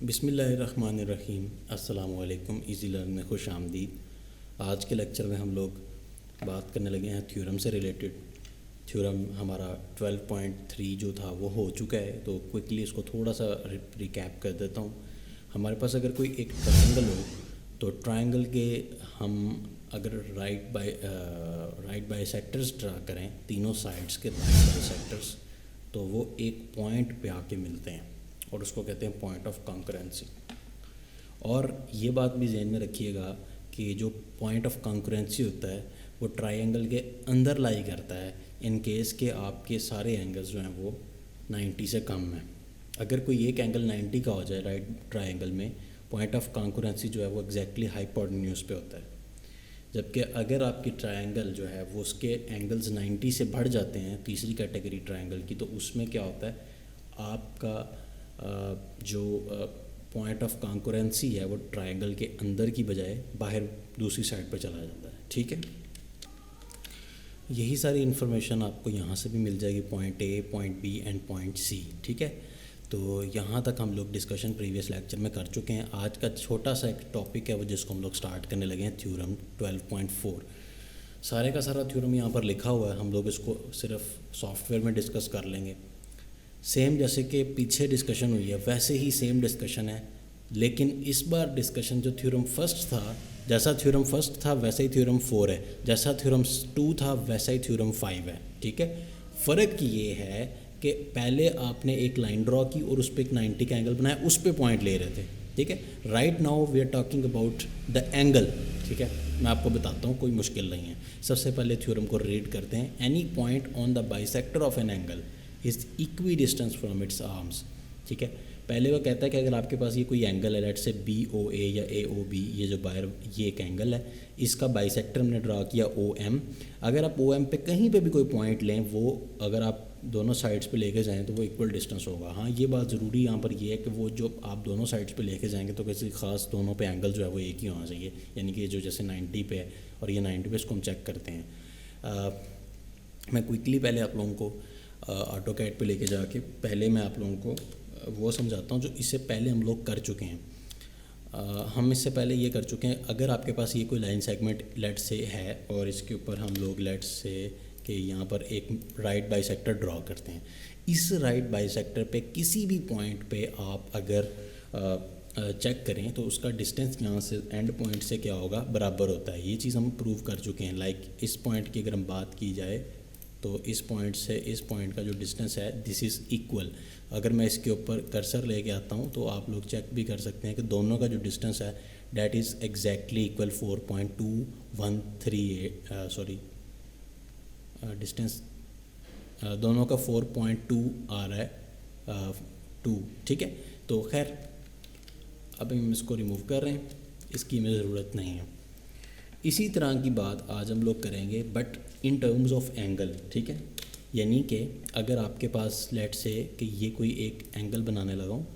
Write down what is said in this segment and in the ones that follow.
बिस्मिल्लाहिर्रहमानिर्रहीम। अस्सलामु अलैकुम। इजी लर्न में खुश आमदीद। आज के लेक्चर में हम लोग बात करने लगे हैं थ्योरम से रिलेटेड। थ्योरम हमारा 12.3 जो था वो हो चुका है, तो क्विकली इसको थोड़ा सा रिकैप कर देता हूँ। हमारे पास अगर कोई एक ट्रायंगल हो तो ट्रायंगल के हम अगर राइट बाइसेक्टर्स ड्रा करें, तीनों साइड्स के राइट बाइसेक्टर्स, तो वो एक पॉइंट पे आके मिलते हैं और उसको कहते हैं पॉइंट ऑफ कॉन्करेंसी। और ये बात भी जहन में रखिएगा कि जो पॉइंट ऑफ कॉन्करेंसी होता है वो ट्रायंगल के अंदर लाई करता है इन केस के आपके सारे एंगल्स जो हैं वो 90 से कम हैं। अगर कोई एक एंगल 90 का हो जाए राइट ट्रायंगल में, पॉइंट ऑफ कॉन्करेंसी जो है वो एग्जैक्टली हाइपोटेन्यूज पे होता है। जबकि अगर आपकी ट्रायंगल जो है वो उसके एंगल्स 90 से बढ़ जाते हैं, तीसरी कैटेगरी ट्रायंगल की, तो उसमें क्या होता है, आपका जो पॉइंट ऑफ कॉन्करेंसी है वो ट्रायंगल के अंदर की बजाय बाहर दूसरी साइड पर चला जाता है। ठीक है, यही सारी इन्फॉर्मेशन आपको यहाँ से भी मिल जाएगी, point A, point B and point C. ठीक है, तो यहाँ तक हम लोग डिस्कशन प्रीवियस लेक्चर में कर चुके हैं। आज का छोटा सा एक टॉपिक है वो जिसको हम लोग स्टार्ट करने लगे हैं, थ्योरम 12.4। सारे का सारा थ्योरम यहाँ पर लिखा हुआ है, हम लोग इसको सिर्फ सॉफ्टवेयर में डिस्कस कर लेंगे। सेम जैसे कि पीछे डिस्कशन हुई है वैसे ही सेम डिस्कशन है, लेकिन इस बार डिस्कशन जो थ्योरम फर्स्ट था, जैसा थ्योरम फर्स्ट था वैसा ही थ्योरम 4 है, जैसा थ्योरम 2 था वैसा ही थ्योरम 5 है। ठीक है, फ़र्क ये है कि पहले आपने एक लाइन ड्रॉ की और उस पर एक 90 का एंगल बनाया, उस पर पॉइंट ले रहे थे। ठीक है, right now we are talking about the angle. ठीक है, मैं आपको बताता हूँ, कोई मुश्किल नहीं है। सबसे पहले थ्योरम को रीड करते हैं। Any point on the bisector of an angle is equi distance from its arms. ठीक है, पहले वो कहता है कि अगर आपके पास ये कोई एंगल है, लेट से बी ओ ए या ए ओ बी, ये जो बाहर ये एक एंगल है, इसका बाइसेक्टर हमने ड्रा किया ओ एम। अगर आप ओ एम पे कहीं पे भी कोई पॉइंट लें, वो अगर आप दोनों साइड्स पे लेके जाएं तो वो इक्वल डिस्टेंस होगा। हाँ, ये बात ज़रूरी यहाँ पर ये है कि वो जो आप दोनों साइड्स पे लेके जाएंगे तो किसी ख़ास दोनों पे एंगल जो है वो एक ही होना चाहिए, यानी कि जो जैसे 90 पे है और ये 90 पे, इसको हम चेक करते हैं। मैं क्विकली पहले आप लोगों को ऑटो कैड पे लेके जाके पहले मैं आप लोगों को वो समझाता हूँ जो इससे पहले हम लोग कर चुके हैं। हम इससे पहले ये कर चुके हैं, अगर आपके पास ये कोई लाइन सेगमेंट लेट से है और इसके ऊपर हम लोग लेट से कि यहाँ पर एक राइट बाइसेक्टर ड्रॉ करते हैं, इस राइट बाइसेक्टर पे किसी भी पॉइंट पे आप अगर चेक करें तो उसका डिस्टेंस यहाँ से एंड पॉइंट से क्या होगा, बराबर होता है। ये चीज़ हम प्रूव कर चुके हैं। लाइक इस पॉइंट की अगर हम बात की जाए तो इस पॉइंट से इस पॉइंट का जो डिस्टेंस है दिस इज़ इक्वल। अगर मैं इसके ऊपर कर्सर लेके आता हूँ तो आप लोग चेक भी कर सकते हैं कि दोनों का जो डिस्टेंस है that is exactly equal 4.2138 sorry distance दोनों का 4.2 आ रहा है 2। ठीक है, तो खैर अब हम इसको रिमूव कर रहे हैं, इसकी हमें ज़रूरत नहीं है। इसी तरह की बात आज हम लोग करेंगे but in terms of angle. ठीक है, यानी कि अगर आपके पास लेट से कि ये कोई एक एंगल बनाने लगा हूँ,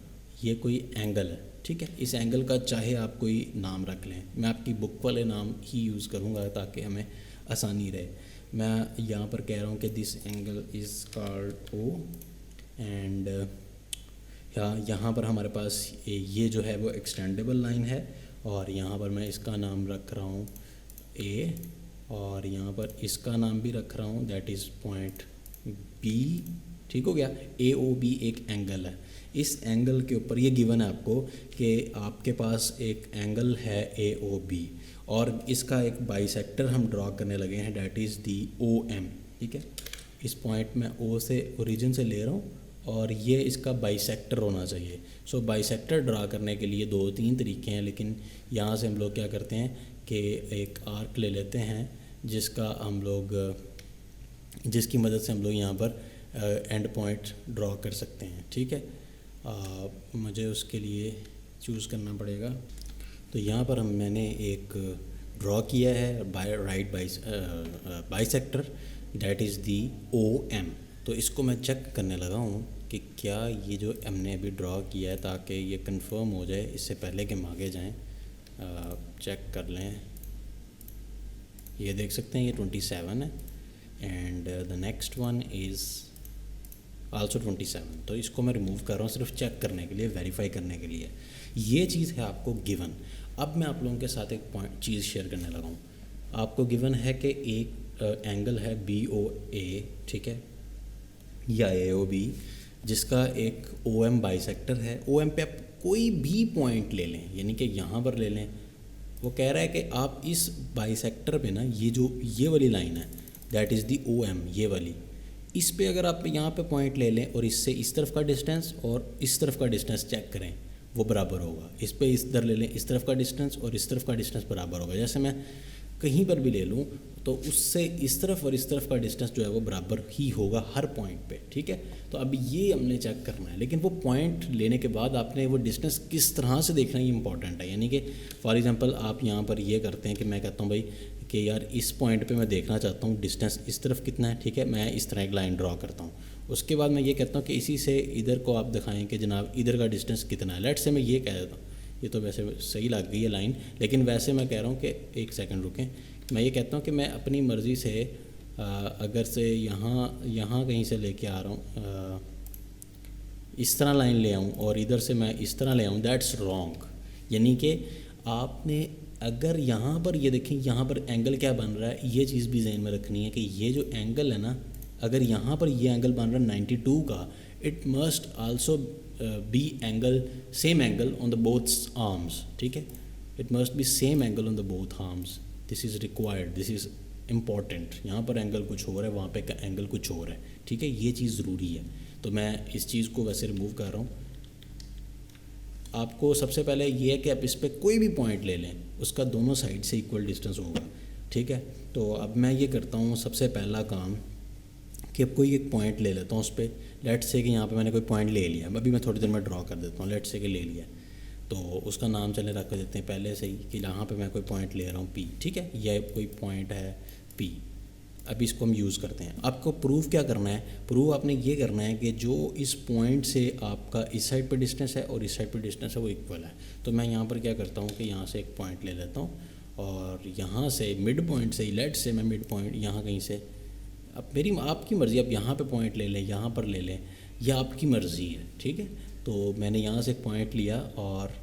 ये कोई एंगल है। ठीक है, इस एंगल का चाहे आप कोई नाम रख लें, मैं आपकी बुक वाले नाम ही यूज़ करूँगा ताकि हमें आसानी रहे। मैं यहाँ पर कह रहा हूँ कि this angle is called O and यहाँ पर हमारे पास ये जो है वो एक्सटेंडेबल लाइन है और यहाँ पर मैं इसका नाम रख रहा हूँ ए और यहाँ पर इसका नाम भी रख रहा हूँ दैट इज़ पॉइंट बी। ठीक हो गया, ए ओ बी एक एंगल है। इस एंगल के ऊपर ये गिवन है आपको कि आपके पास एक एंगल है ए ओ बी और इसका एक बाइसेक्टर हम ड्रॉ करने लगे हैं that is the O M. ठीक है, इस पॉइंट में ओ से ओरिजिन से ले रहा हूँ और ये इसका बाइसेक्टर होना चाहिए। सो बाइसेक्टर ड्रा करने के लिए 2-3 तरीके हैं, लेकिन यहाँ से हम लोग क्या करते हैं कि एक आर्क ले लेते हैं जिसकी मदद से हम लोग यहाँ पर एंड पॉइंट ड्रॉ कर सकते हैं। ठीक है, मुझे उसके लिए चूज़ करना पड़ेगा। तो यहाँ पर मैंने एक ड्रॉ किया है right bisector that is the O M. तो इसको मैं चेक करने लगा हूँ कि क्या ये जो हमने अभी ड्रॉ किया है, ताकि ये कंफर्म हो जाए इससे पहले कि हम आगे जाएँ, चेक कर लें। ये देख सकते हैं ये 27 है and the next one is also 27। तो इसको मैं रिमूव कर रहा हूँ सिर्फ चेक करने के लिए, वेरीफाई करने के लिए। ये चीज़ है आपको गिवन। अब मैं आप लोगों के साथ एक पॉइंट चीज़ शेयर करने लगा हूँ। आपको गिवन है कि एक एंगल है BOA, ठीक है, या AOB, जिसका एक OM बाइसेक्टर है। OM पे आप कोई भी पॉइंट ले लें, यानी कि यहाँ पर ले लें। वो कह रहा है कि आप इस बाइसेक्टर पे ना, ये वाली लाइन है, दैट इज़ दी OM, ये वाली, इस पे अगर आप यहाँ पे पॉइंट ले लें और इससे इस तरफ का डिस्टेंस और इस तरफ का डिस्टेंस चेक करें, वो बराबर होगा। इस पे इधर ले लें, इस तरफ का डिस्टेंस और इस तरफ का डिस्टेंस बराबर होगा। जैसे मैं कहीं पर भी ले लूँ तो उससे इस तरफ और इस तरफ का डिस्टेंस जो है वो बराबर ही होगा हर पॉइंट पे, ठीक है। तो अब ये हमने चेक करना है, लेकिन वो पॉइंट लेने के बाद आपने वो डिस्टेंस किस तरह से देखना ये इंपॉर्टेंट है। यानी कि फॉर एग्जांपल आप यहाँ पर ये करते हैं कि मैं कहता हूँ भाई कि यार इस पॉइंट पे मैं देखना चाहता हूँ डिस्टेंस इस तरफ कितना है, ठीक है, मैं इस तरह एक लाइन ड्रॉ करता हूँ। उसके बाद मैं ये कहता हूँ कि इसी से इधर को आप दिखाएं कि जनाब इधर का डिस्टेंस कितना है। लेट से मैं ये कह देता हूँ, ये तो वैसे सही लग गई है लाइन, लेकिन वैसे मैं कह रहा हूँ कि एक सेकंड रुकें, मैं ये कहता हूँ कि मैं अपनी मर्ज़ी से अगर से यहाँ कहीं से लेके आ रहा हूँ, इस तरह लाइन ले आऊँ और इधर से मैं इस तरह ले आऊँ, दैट्स रॉन्ग। यानी कि आपने अगर यहाँ पर ये देखें, यहाँ पर एंगल क्या बन रहा है, ये चीज़ भी जहन में रखनी है कि ये जो एंगल है ना, अगर यहाँ पर ये एंगल बन रहा है 92 का, it must also be angle, same angle on the both arms, ठीक है। It must be same angle on the both arms, this is required, this is important. यहाँ पर एंगल कुछ और है, वहाँ पे एंगल कुछ और है, ठीक है, ये चीज़ ज़रूरी है। तो मैं इस चीज़ को वैसे रिमूव कर रहा हूँ। आपको सबसे पहले ये है कि आप इस पर कोई भी पॉइंट ले लें, उसका दोनों साइड से इक्वल डिस्टेंस होगा, ठीक है। तो अब मैं ये करता हूँ सबसे पहला काम कि अब कोई एक पॉइंट ले लेता हूँ उस पर। लेट से कि यहाँ पे मैंने कोई पॉइंट ले लिया, अभी मैं थोड़ी देर में ड्रॉ कर देता हूँ। लेट से कि ले लिया, तो उसका नाम चले रख देते हैं पहले से ही कि यहाँ पे मैं कोई पॉइंट ले रहा हूँ P, ठीक है, यह कोई पॉइंट है P। अभी इसको हम यूज़ करते हैं। आपको प्रूफ क्या करना है, प्रूफ आपने ये करना है कि जो इस पॉइंट से आपका इस साइड पे डिस्टेंस है और इस साइड पे डिस्टेंस है वो इक्वल है। तो मैं यहाँ पर क्या करता हूँ कि यहाँ से एक पॉइंट ले लेता हूँ और यहाँ से मिड पॉइंट से, लेट से मैं मिड पॉइंट यहाँ कहीं से, अब आपकी मर्ज़ी, आप यहाँ पे पॉइंट ले लें, यहाँ पर ले लें, यह आपकी मर्ज़ी है, ठीक है। तो मैंने यहाँ से एक पॉइंट लिया और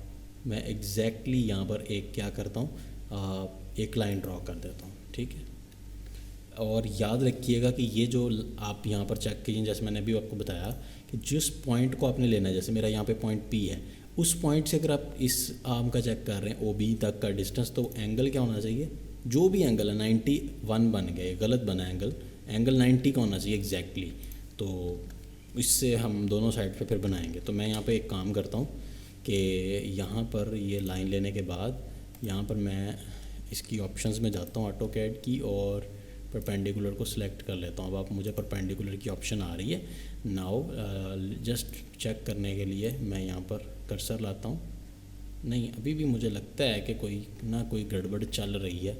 मैं एग्जैक्टली यहाँ पर एक क्या करता हूँ, एक लाइन ड्रॉ कर देता हूँ, ठीक है। और याद रखिएगा कि ये जो आप यहाँ पर चेक कीजिए, जैसे मैंने अभी आपको बताया कि जिस पॉइंट को आपने लेना है, जैसे मेरा यहाँ पे पॉइंट P है, उस पॉइंट से अगर आप इस आर्म का चेक कर रहे हैं OB तक का डिस्टेंस, तो एंगल क्या होना चाहिए, जो भी एंगल है 91 बन गए, गलत बना एंगल 90 का होना चाहिए एग्जैक्टली। तो इससे हम दोनों साइड पे फिर बनाएंगे। तो मैं यहाँ पे एक काम करता हूँ कि यहाँ पर ये लाइन लेने के बाद यहाँ पर मैं इसकी ऑप्शंस में जाता हूँ, ऑटोकैड की, और परपेंडिकुलर को सिलेक्ट कर लेता हूँ। अब आप मुझे परपेंडिकुलर की ऑप्शन आ रही है। नाउ जस्ट चेक करने के लिए मैं यहाँ पर कर्सर लाता हूँ। नहीं, अभी भी मुझे लगता है कि कोई गड़बड़ चल रही है।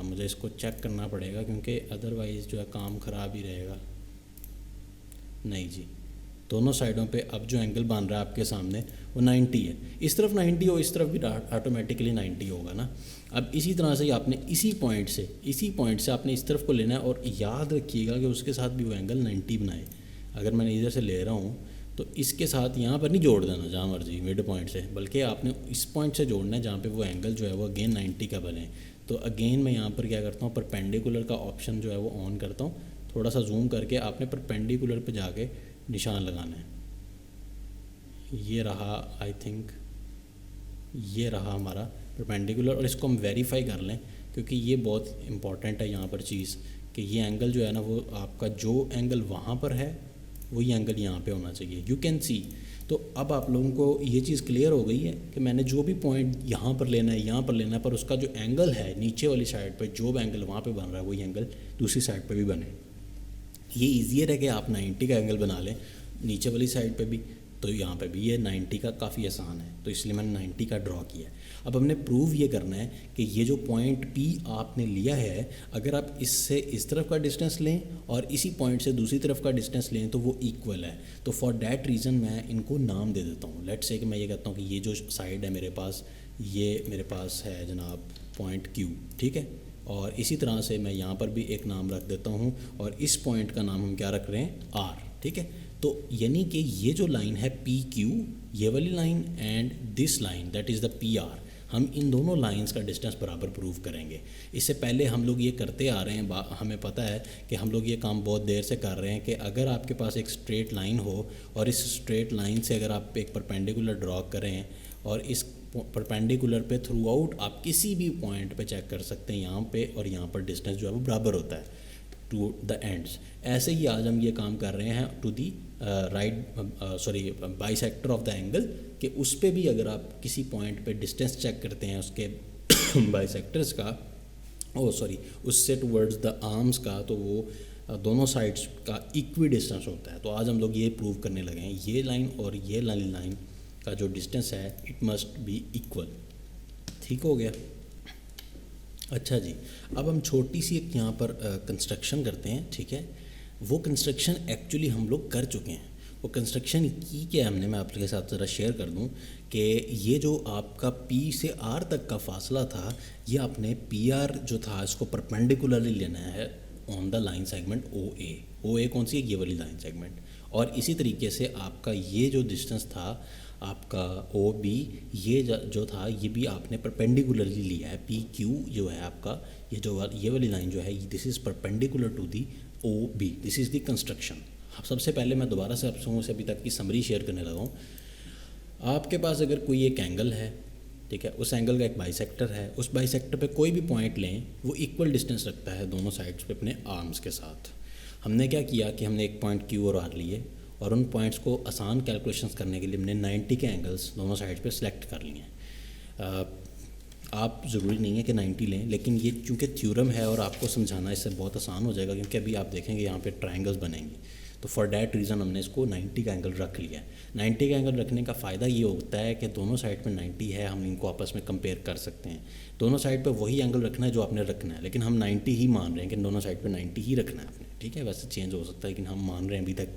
मुझे इसको चेक करना पड़ेगा क्योंकि अदरवाइज़ जो है काम ख़राब ही रहेगा। नहीं जी, दोनों साइडों पे अब जो एंगल बन रहा है आपके सामने वो 90 है। इस तरफ 90 हो, इस तरफ भी ऑटोमेटिकली 90 होगा ना। अब इसी तरह से आपने इसी पॉइंट से आपने इस तरफ को लेना है और याद रखिएगा कि उसके साथ भी वो एंगल 90 बनाए। अगर मैंने इधर से ले रहा हूँ तो इसके साथ यहाँ पर नहीं जोड़ देना जहाँ मर्जी मिड पॉइंट से, बल्कि आपने इस पॉइंट से जोड़ना है जहाँ पे वो एंगल जो है वो अगेन 90 का बने। तो अगेन मैं यहाँ पर क्या करता हूँ, परपेंडिकुलर का ऑप्शन जो है वो ऑन करता हूँ। थोड़ा सा जूम करके आपने परपेंडिकुलर पे जाके निशान लगाना है। ये रहा, आई थिंक ये रहा हमारा परपेंडिकुलर। और इसको हम वेरीफाई कर लें क्योंकि ये बहुत इंपॉर्टेंट है यहाँ पर चीज़ कि ये एंगल जो है ना वो आपका जो एंगल वहाँ पर है वही एंगल यहाँ पे होना चाहिए। You can see. तो अब आप लोगों को ये चीज़ क्लियर हो गई है कि मैंने जो भी पॉइंट यहाँ पर लेना है, यहाँ पर लेना है, पर उसका जो एंगल है नीचे वाली साइड पर, जो भी एंगल वहाँ पे बन रहा है वही एंगल दूसरी साइड पर भी बने। ये ईजियर है कि आप 90 का एंगल बना लें नीचे वाली साइड पे भी, तो यहाँ पे भी ये 90 का काफ़ी आसान है, तो इसलिए मैंने 90 का ड्रॉ किया। अब हमने प्रूव ये करना है कि ये जो पॉइंट P आपने लिया है, अगर आप इससे इस तरफ का डिस्टेंस लें और इसी पॉइंट से दूसरी तरफ का डिस्टेंस लें तो वो इक्वल है। तो फॉर डैट रीज़न मैं इनको नाम दे देता हूँ। लेट्स से कि मैं ये कहता हूँ कि ये जो साइड है मेरे पास, ये मेरे पास है जनाब पॉइंट Q, ठीक है। और इसी तरह से मैं यहाँ पर भी एक नाम रख देता हूँ और इस पॉइंट का नाम हम क्या रख रहे हैं, R, ठीक है। तो यानी कि ये जो लाइन है पी क्यू, ये वाली line and this line that is the P R, हम इन दोनों लाइंस का डिस्टेंस बराबर प्रूव करेंगे। इससे पहले हम लोग ये करते आ रहे हैं, हमें पता है कि हम लोग ये काम बहुत देर से कर रहे हैं कि अगर आपके पास एक स्ट्रेट लाइन हो और इस स्ट्रेट लाइन से अगर आप एक परपेंडिकुलर ड्रॉ करें और इस परपेंडिकुलर पे थ्रू आउट आप किसी भी पॉइंट पे चेक कर सकते हैं, यहाँ पे और यहाँ पर डिस्टेंस जो है वो बराबर होता है टू द एंड्स। ऐसे ही आज हम ये काम कर रहे हैं to the bisector of the angle, कि उस पे भी अगर आप किसी पॉइंट पे डिस्टेंस चेक करते हैं उसके बाइसेक्टर्स का, उससे टुवर्ड्स द आर्म्स का, तो वो दोनों साइड्स का इक्वी डिस्टेंस होता है। तो आज हम लोग ये प्रूव करने लगे हैं, ये लाइन और ये लाइन का जो डिस्टेंस है इट मस्ट बी इक्वल। ठीक हो गया। अच्छा जी, अब हम छोटी सी एक यहाँ पर कंस्ट्रक्शन करते हैं, ठीक है। वो कंस्ट्रक्शन एक्चुअली हम लोग कर चुके हैं। वो कंस्ट्रक्शन की क्या हमने, मैं आपके साथ ज़रा शेयर कर दूं कि ये जो आपका P से R तक का फासला था, ये आपने PR जो था इसको परपेंडिकुलरली लेना है on the line segment OA। OA कौन सी है, ये वाली लाइन सेगमेंट। और इसी तरीके से आपका ये जो डिस्टेंस था आपका OB, ये जो था ये भी आपने परपेंडिकुलरली लिया है। PQ जो है आपका, ये वाली लाइन जो है this is perpendicular to the OB। This is the construction. सबसे पहले मैं दोबारा से आपसे अभी तक की समरी शेयर करने लगा हूँ। आपके पास अगर कोई एक एंगल है, ठीक है, उस एंगल का एक बाइसेक्टर है, उस बाइसेक्टर पे कोई भी पॉइंट लें वो इक्वल डिस्टेंस रखता है दोनों साइड्स पे अपने आर्म्स के साथ। हमने क्या किया कि हमने एक पॉइंट Q और R लिए और उन पॉइंट्स को आसान कैलकुलेशंस करने के लिए हमने 90 के एंगल्स दोनों साइड्स पे सिलेक्ट कर लिए हैं। आप ज़रूरी नहीं है कि 90 लें, लेकिन ये चूँकि थ्योरम है और आपको समझाना इससे बहुत आसान हो जाएगा, क्योंकि अभी आप देखेंगे यहाँ पे ट्रायंगल्स बनेंगे। तो फॉर डैट रीज़न हमने इसको 90 का एंगल रख लिया है। 90 का एंगल रखने का फ़ायदा ये होता है कि दोनों साइड पे 90 है, हम इनको आपस में कंपेयर कर सकते हैं। दोनों साइड पे वही एंगल रखना है जो आपने रखना है, लेकिन हम 90 ही मान रहे हैं कि दोनों साइड पे 90 ही रखना है आपने, ठीक है। वैसे चेंज हो सकता है लेकिन हम मान रहे हैं अभी तक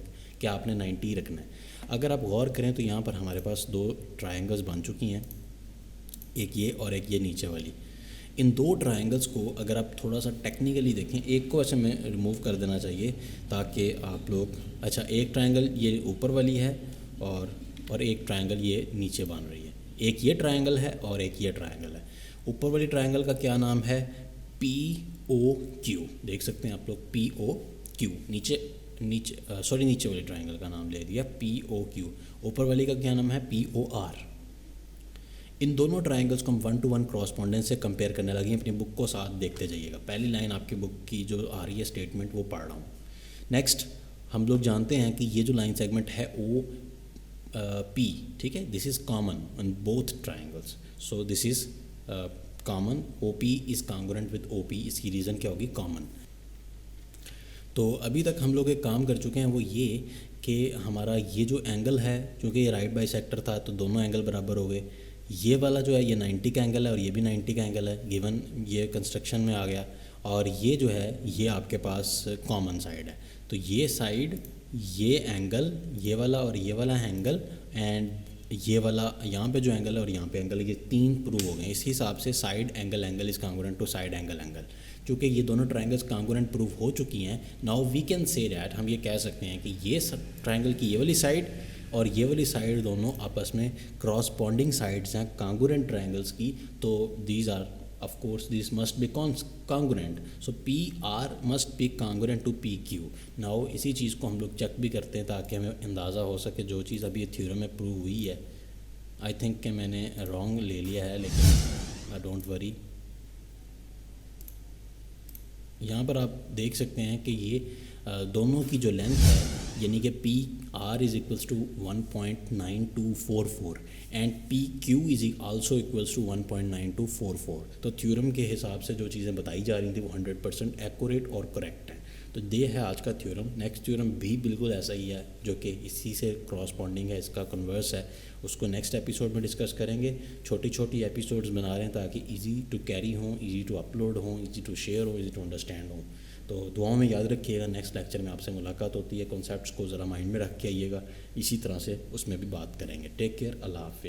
कि आपने 90 ही रखना है। अगर आप गौर करें तो यहाँ पर हमारे पास दो ट्रायंगल्स बन चुकी हैं, एक ये और एक ये नीचे वाली। इन दो ट्रायंगल्स को अगर आप थोड़ा सा टेक्निकली देखें, एक को ऐसे में रिमूव कर देना चाहिए ताकि आप लोग, अच्छा एक ट्रायंगल ये ऊपर वाली है और एक ट्रायंगल ये नीचे बन रही है। एक ये ट्रायंगल है और एक ये ट्रायंगल है। ऊपर वाली ट्रायंगल का क्या नाम है, POQ। देख सकते हैं आप लोग POQ। नीचे वाली ट्रायंगल का नाम ले दिया POQ। ऊपर वाली का क्या नाम है, POR। इन दोनों ट्रायंगल्स को हम 1 to 1 क्रॉसपोंडेंस से कंपेयर करने लगे। अपनी बुक को साथ देखते जाइएगा। पहली लाइन आपकी बुक की जो आ रही है स्टेटमेंट वो पढ़ रहा हूँ। नेक्स्ट हम लोग जानते हैं कि ये जो लाइन सेगमेंट है OP, ठीक है, this is common on both triangles. So this is common, OP is congruent with OP। इसकी रीज़न क्या होगी, कॉमन। तो अभी तक हम लोग एक काम कर चुके हैं वो ये कि हमारा ये जो एंगल है, क्योंकि ये राइट बाइसेक्टर था तो दोनों एंगल बराबर हो गए। ये वाला जो है ये 90 का एंगल है और ये भी 90 का एंगल है, गिवन ये कंस्ट्रक्शन में आ गया। और ये जो है ये आपके पास कॉमन साइड है, तो ये साइड, ये एंगल, ये वाला और ये वाला एंगल एंड ये वाला यहाँ पे जो एंगल है और यहाँ पे एंगल, ये तीन प्रूव हो गए। इस हिसाब से side angle is congruent to side angle. क्योंकि ये दोनों ट्रायंगल्स कॉन्ग्रुएंट प्रूव हो चुकी हैं, now we can say that, हम ये कह सकते हैं कि ये ट्रायंगल की ये वाली साइड और ये वाली साइड दोनों आपस में क्रॉसपॉन्डिंग साइड्स हैं कॉन्ग्रुएंट ट्रायंगल्स की। तो these are of course this must be congruent, so PR must be congruent to PQ। Now इसी चीज़ को हम लोग चेक भी करते हैं ताकि हमें अंदाज़ा हो सके जो चीज़ अभी थ्योरम में प्रूव हुई है। आई थिंक कि मैंने रॉन्ग ले लिया है, लेकिन डोंट वरी। यहाँ पर आप देख सकते हैं कि ये दोनों की जो लेंथ है यानी कि PR is equals to 1.9244 and PQ is also equals to 1.9244। तो थ्योरम के हिसाब से जो चीज़ें बताई जा रही थी वो 100% एक्यूरेट और करेक्ट है। तो ये है आज का थ्योरम। नेक्स्ट थ्योरम भी बिल्कुल ऐसा ही है जो कि इसी से क्रॉसपॉन्डिंग है, इसका कन्वर्स है। उसको नेक्स्ट एपिसोड में डिस्कस करेंगे। छोटी छोटी एपिसोड्स बना रहे हैं ताकि इजी टू कैरी हों, इजी टू अपलोड हों, इजी टू शेयर हो, इजी टू अंडरस्टैंड हो। तो दुआओं में याद रखिएगा। नेक्स्ट लेक्चर में आपसे मुलाकात होती है। कॉन्सेप्ट्स को ज़रा माइंड में रख के आइएगा, इसी तरह से उसमें भी बात करेंगे। टेक केयर, अल्लाह हाफ़िज़।